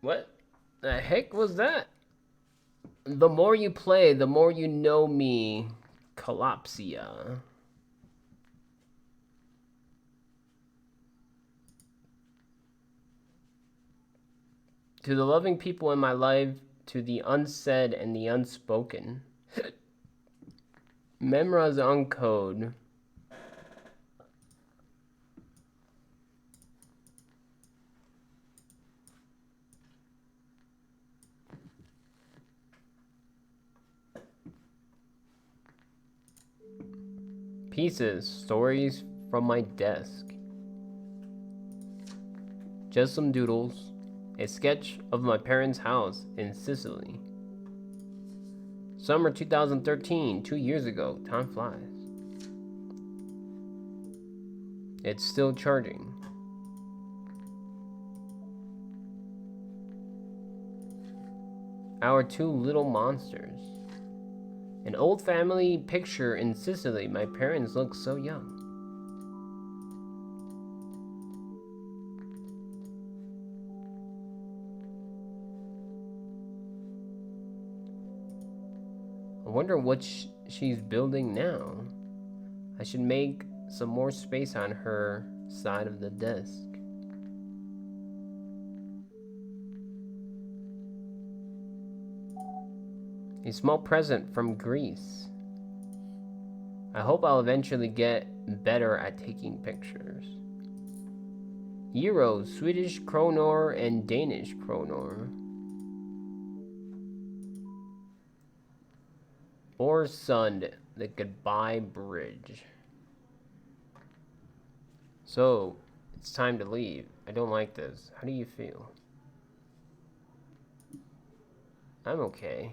What the heck was that? The more you play, the more you know me. Collapsia. To the loving people in my life, to the unsaid and the unspoken. Memoirs on code. Pieces, stories from my desk. Just some doodles. A sketch of my parents' house in Sicily. Summer 2013, 2 years ago. Time flies. It's still charging. Our two little monsters. An old family picture in Sicily. My parents look so young. I wonder what she's building now. I should make some more space on her side of the desk. A small present from Greece. I hope I'll eventually get better at taking pictures. Euros, Swedish kronor, and Danish kronor. Orsund, the goodbye bridge. So, it's time to leave. I don't like this. How do you feel? I'm okay.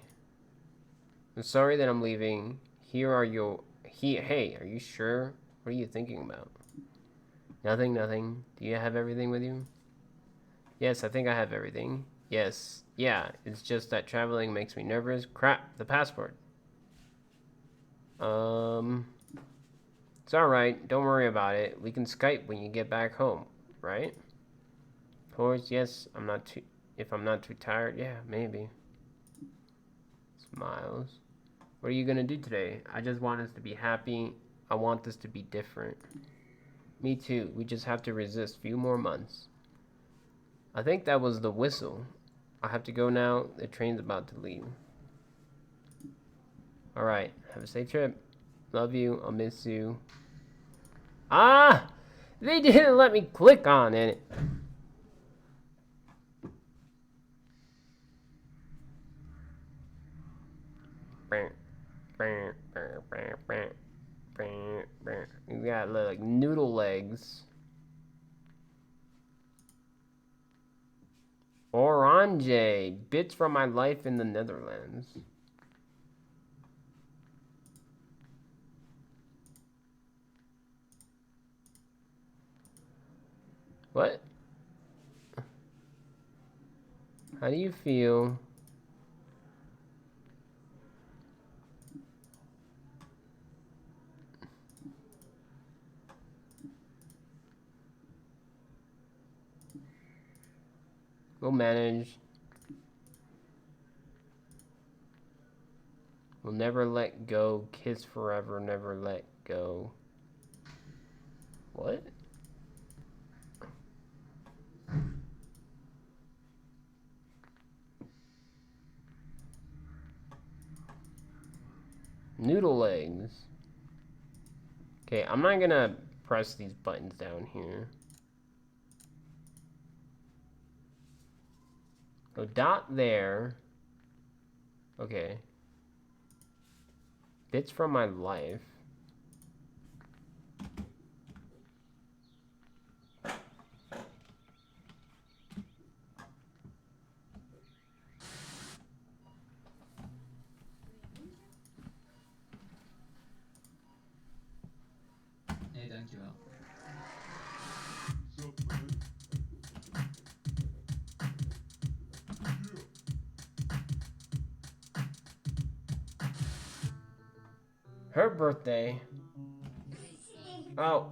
I'm sorry that I'm leaving. Here are your... Hey, are you sure? What are you thinking about? Nothing, nothing. Do you have everything with you? Yes, I think I have everything. Yes. Yeah, it's just that traveling makes me nervous. Crap, the passport. It's alright. Don't worry about it. We can Skype when you get back home, right? Of course, yes. If I'm not too tired, yeah, maybe. Smiles. What are you gonna do today? I just want us to be happy. I want this to be different. Me too. We just have to resist a few more months. I think that was the whistle. I have to go now. The train's about to leave. Alright. Have a safe trip. Love you. I'll miss you. Ah! They didn't let me click on it. You got like noodle legs. Orange. Bits from my life in the Netherlands. What? How do you feel? We'll manage. We'll never let go. Kiss forever, never let go. What? Noodle legs. Okay, I'm not gonna press these buttons down here. So dot there. Okay. Bits from my life. Nee, dankjewel. Her birthday. Oh.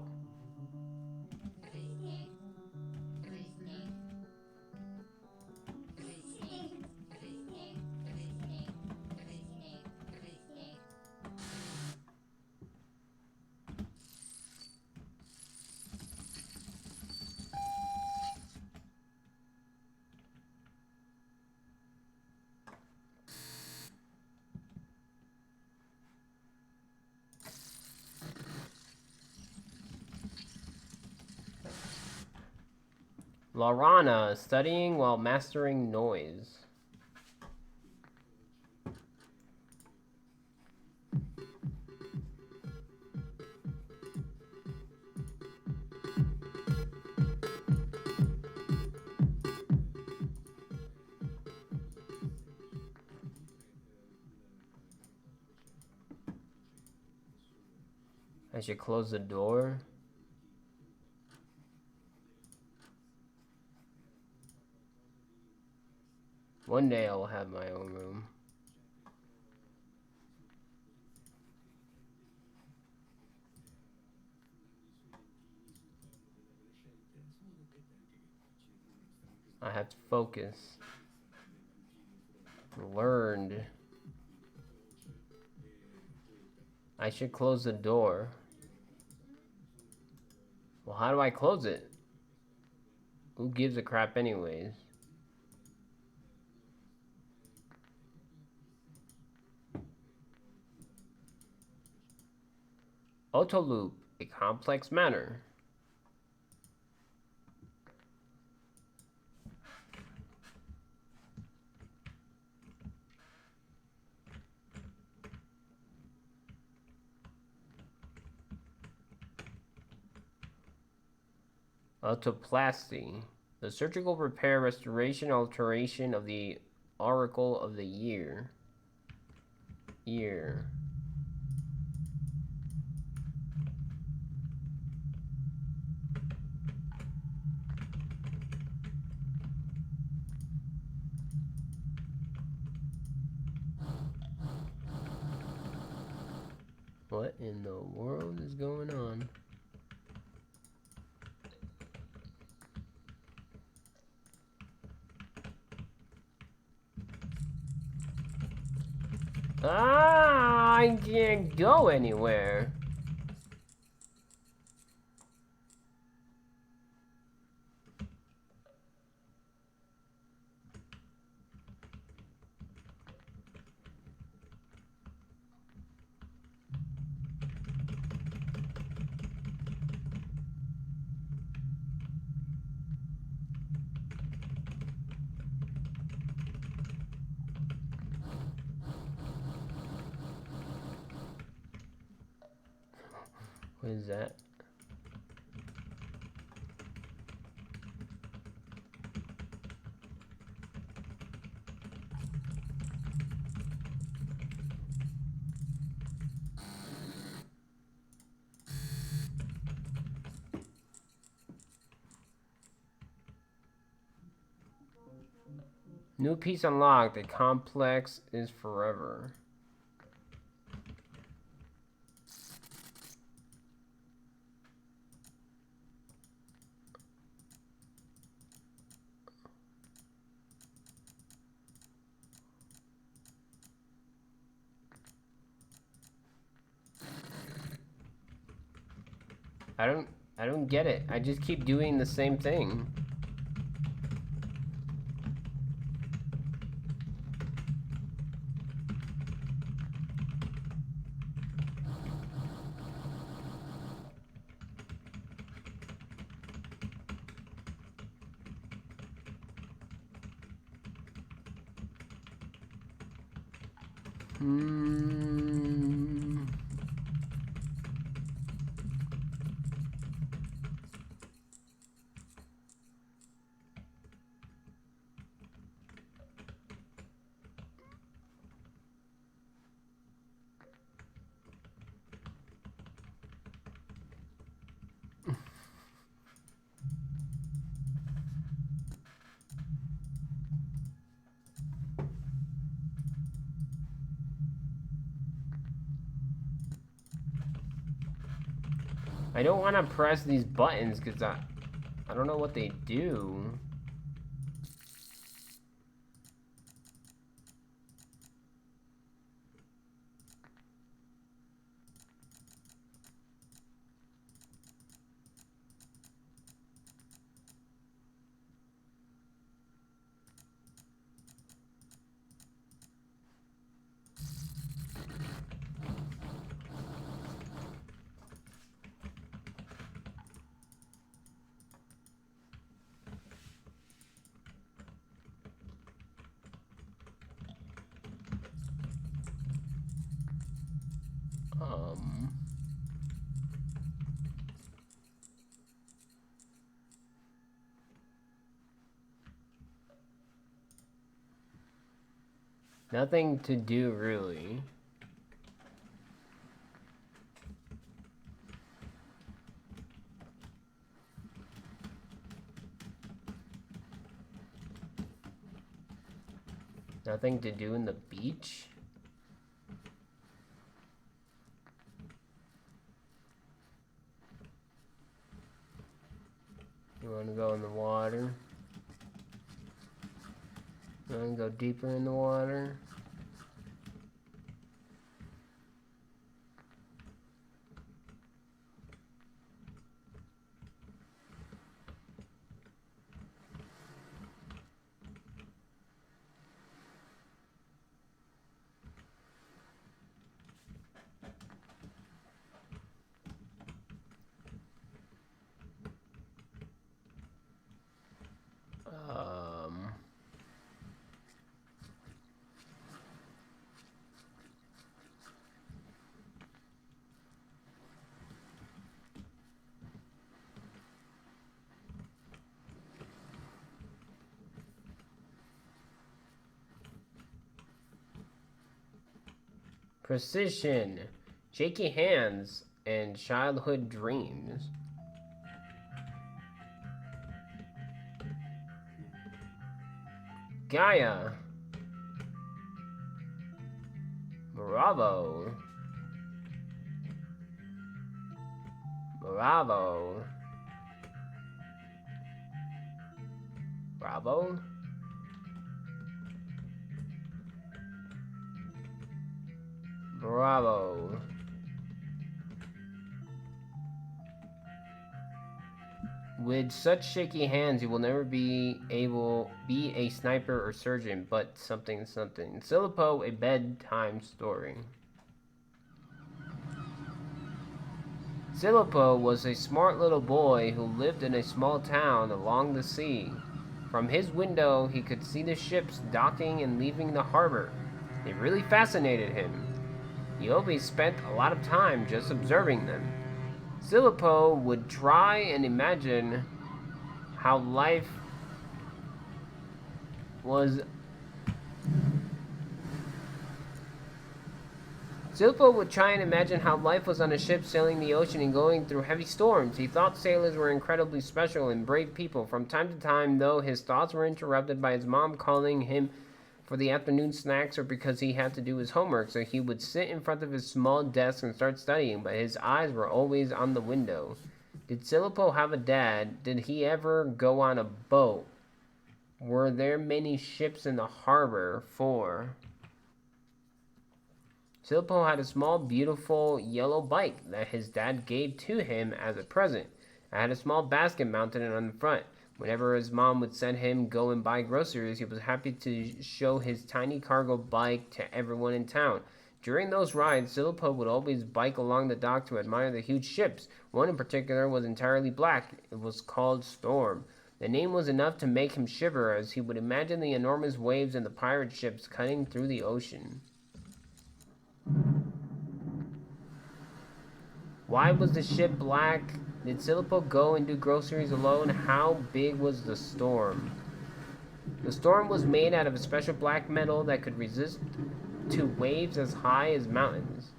Laurana, studying while mastering noise. I should close the door. One day I will have my own room. I have to focus. Learned. I should close the door. Well, how do I close it? Who gives a crap anyways? Autoloop, a complex matter. Autoplasty, the surgical repair, restoration, alteration of the auricle of the ear. Ear. What in the world is going on? Ah, I can't go anywhere. What is that? New piece unlocked. The complex is forever. I don't get it. I just keep doing the same thing. I don't want to press these buttons because I don't know what they do. Nothing to do, really. Nothing to do in the beach? You want to go in the water? You want to go deeper in the water? Um... Precision, shaky hands, and childhood dreams. Gaia. Bravo. Bravo. Bravo? Bravo. With such shaky hands, you will never be a sniper or surgeon, but something something. Silipo, a bedtime story. Silipo was a smart little boy who lived in a small town along the sea. From his window, he could see the ships docking and leaving the harbor. It really fascinated him. He always spent a lot of time just observing them. Silipo would try and imagine how life was. Silipo would try and imagine how life was on a ship sailing the ocean and going through heavy storms. He thought sailors were incredibly special and brave people. From time to time, though, his thoughts were interrupted by his mom calling him for the afternoon snacks or because he had to do his homework, so he would sit in front of his small desk and start studying, but his eyes were always on the window. Did Silipo have a dad? Did he ever go on a boat? Were there many ships in the harbor? 4. Silipo had a small, beautiful yellow bike that his dad gave to him as a present. It had a small basket mounted on the front. Whenever his mom would send him go and buy groceries, he was happy to show his tiny cargo bike to everyone in town. During those rides, Silipo would always bike along the dock to admire the huge ships. One in particular was entirely black. It was called Storm. The name was enough to make him shiver as he would imagine the enormous waves and the pirate ships cutting through the ocean. Why was the ship black? Did Silipo go and do groceries alone? How big was the storm? The storm was made out of a special black metal that could resist to waves as high as mountains.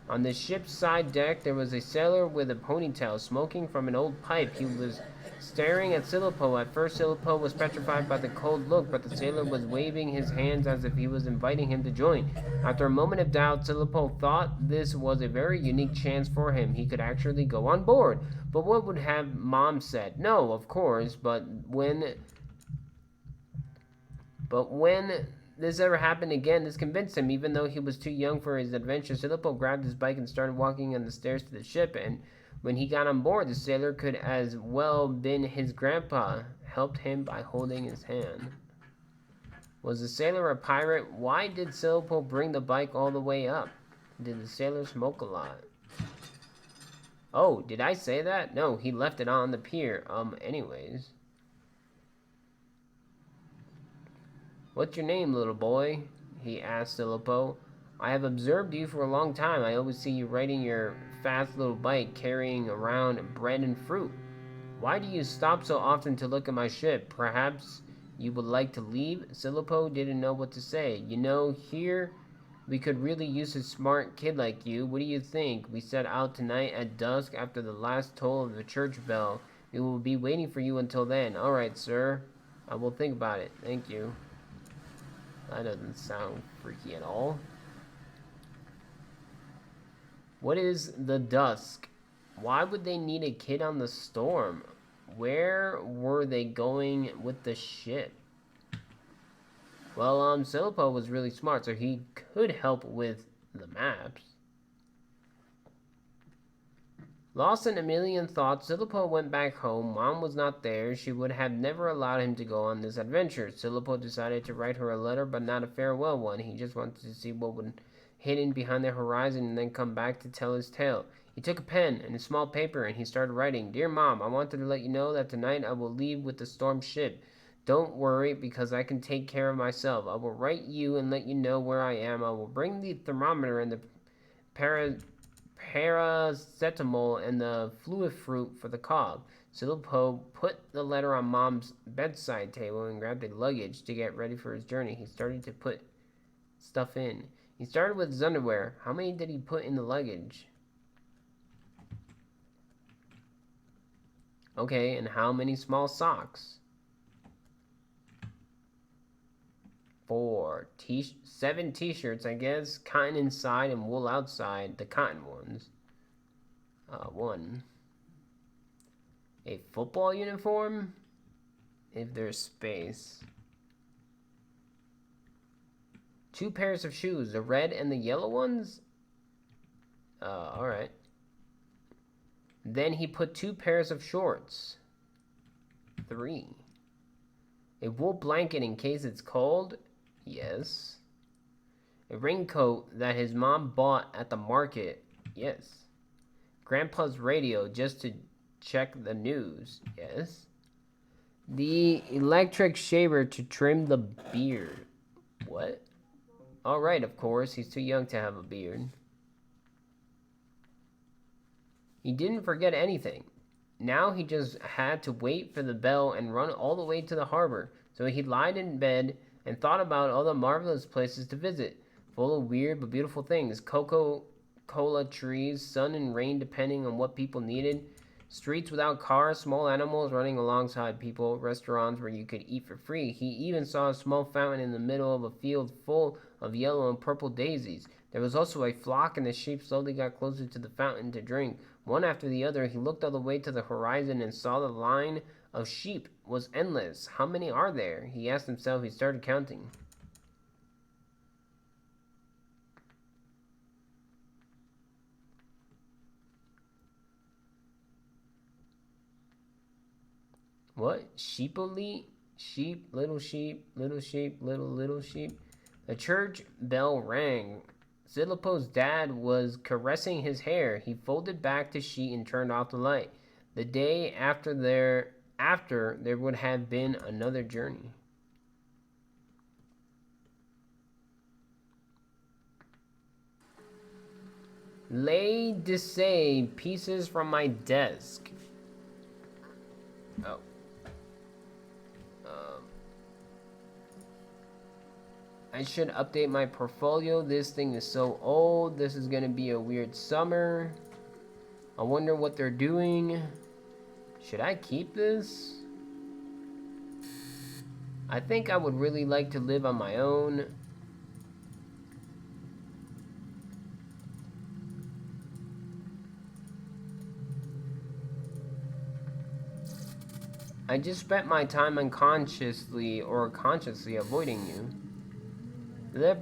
On the ship's side deck, there was a sailor with a ponytail smoking from an old pipe. He was staring at Silipo. At first, Silipo was petrified by the cold look, but the sailor was waving his hands as if he was inviting him to join. After a moment of doubt, Silipo thought this was a very unique chance for him. He could actually go on board. But what would have Mom said? No, of course, but when this ever happened again, this convinced him. Even though he was too young for his adventure, Silipo grabbed his bike and started walking on the stairs to the ship, and when he got on board, the sailor could as well been his grandpa, helped him by holding his hand. Was the sailor a pirate? Why did Silipo bring the bike all the way up? Did the sailor smoke a lot? Oh, did I say that? No, he left it on the pier. Anyways. What's your name, little boy? He asked Silipo. I have observed you for a long time. I always see you riding your fast little bike, carrying around bread and fruit. Why do you stop so often to look at my ship? Perhaps You would like to leave? Silipo didn't know what to say. You know, here we could really use a smart kid like you. What do you think? We set out tonight at dusk after the last toll of the church bell. We will be waiting for you until then. All right, sir. I will think about it. Thank you. That doesn't sound freaky at all. What is the dusk? Why would they need a kid on the storm? Where were they going with the ship? Well, Silipo was really smart, so he could help with the maps. Lost in a million thoughts, Silipo went back home. Mom was not there. She would have never allowed him to go on this adventure. Silipo decided to write her a letter, but not a farewell one. He just wanted to see what was hidden behind the horizon and then come back to tell his tale. He took a pen and a small paper and he started writing. Dear Mom, I wanted to let you know that tonight I will leave with the storm ship. Don't worry, because I can take care of myself. I will write you and let you know where I am. I will bring the thermometer and the paracetamol and the fluid fruit for the cough. Silipo put the letter on Mom's bedside table and grabbed a luggage to get ready for his journey. He started to put stuff in. He started with his underwear. How many did he put in the luggage? Okay, and how many small socks? 4. 7 t-shirts, I guess. Cotton inside and wool outside. The cotton ones. 1. A football uniform? If there's space. 2 pairs of shoes. The red and the yellow ones? Alright. Then he put 2 pairs of shorts. 3. A wool blanket in case it's cold? Yes. A raincoat that his mom bought at the market? Yes. Grandpa's radio just to check the news? Yes. The electric shaver to trim the beard? What? Alright, of course, he's too young to have a beard. He didn't forget anything. Now he just had to wait for the bell and run all the way to the harbor. So he lied in bed and thought about all the marvelous places to visit, full of weird but beautiful things. Coca-Cola trees, sun and rain depending on what people needed, streets without cars, small animals running alongside people, restaurants where you could eat for free. He even saw a small fountain in the middle of a field full of yellow and purple daisies. There was also a flock, and the sheep slowly got closer to the fountain to drink. One after the other, he looked all the way to the horizon and saw the line of sheep was endless. How many are there? He asked himself. He started counting. What? Sheepily? Sheep, little sheep, little sheep, little sheep. The church bell rang. Silipo's dad was caressing his hair. He folded back the sheet and turned off the light. The day after there would have been another journey. Lay Dissay pieces from my desk. Oh. I should update my portfolio. This thing is so old. This is gonna be a weird summer. I wonder what they're doing. Should I keep this? I think I would really like to live on my own. I just spent my time unconsciously or consciously avoiding you. I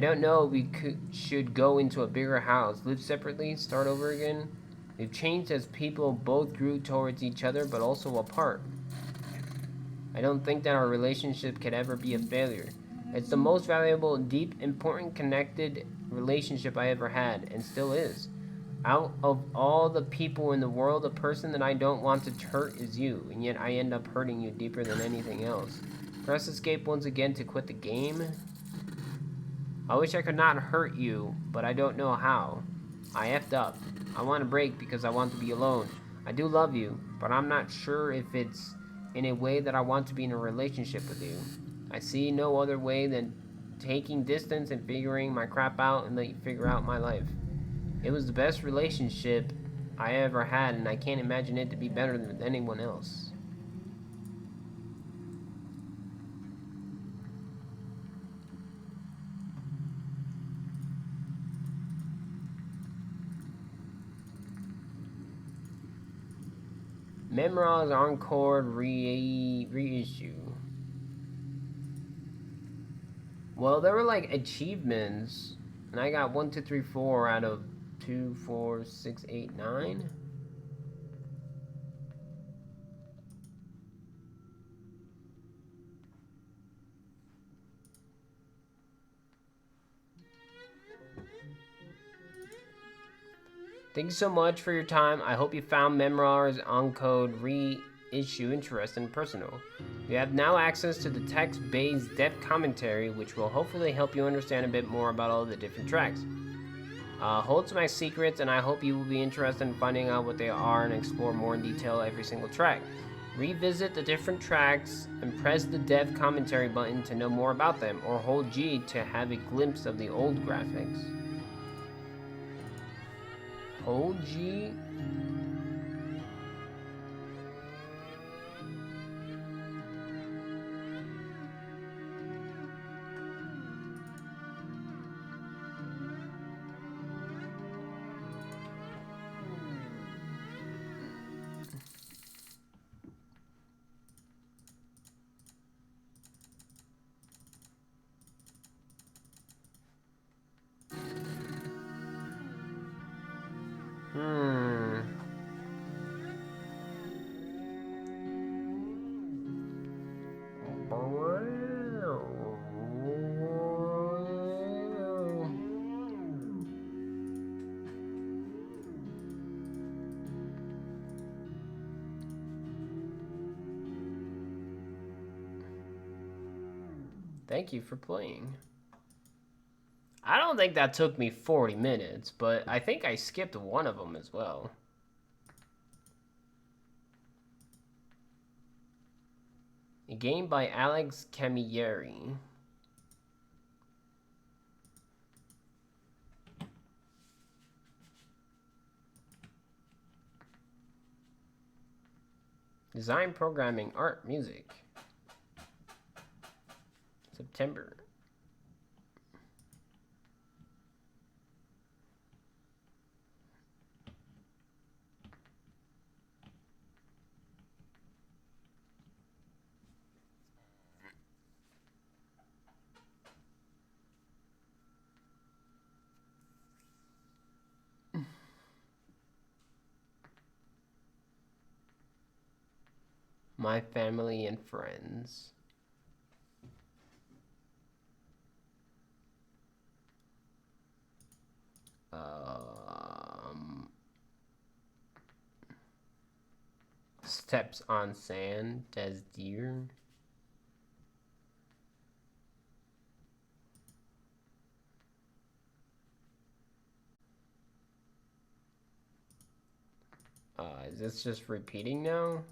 don't know. We should go into a bigger house, live separately, start over again. We've changed as people both grew towards each other, but also apart. I don't think that our relationship could ever be a failure. It's the most valuable, deep, important, connected relationship I ever had, and still is. Out of all the people in the world, the person that I don't want to hurt is you, and yet I end up hurting you deeper than anything else. Press escape once again to quit the game. I wish I could not hurt you, but I don't know how. I effed up. I want a break because I want to be alone. I do love you, but I'm not sure if it's in a way that I want to be in a relationship with you. I see no other way than taking distance and figuring my crap out and let you figure out my life. It was the best relationship I ever had, and I can't imagine it to be better than anyone else. Memoir's Encore reissue. Well, there were like achievements, and I got 1, 2, 3, 4 out of 2, 4, 6, 8, 9. Thank you so much for your time. I hope you found Memoir's Encode reissue interesting and personal. You have now access to the text-based depth commentary, which will hopefully help you understand a bit more about all the different tracks. Hold to my secrets, and I hope you will be interested in finding out what they are and explore more in detail every single track. Revisit the different tracks and press the depth commentary button to know more about them, or hold G to have a glimpse of the old graphics. Hold G. Thank you for playing. I don't think that took me 40 minutes, but I think I skipped one of them as well. A game by Alex Camilleri. Design, programming, art, music. September. My family and friends. Steps on sand, des deer. Is this just repeating now?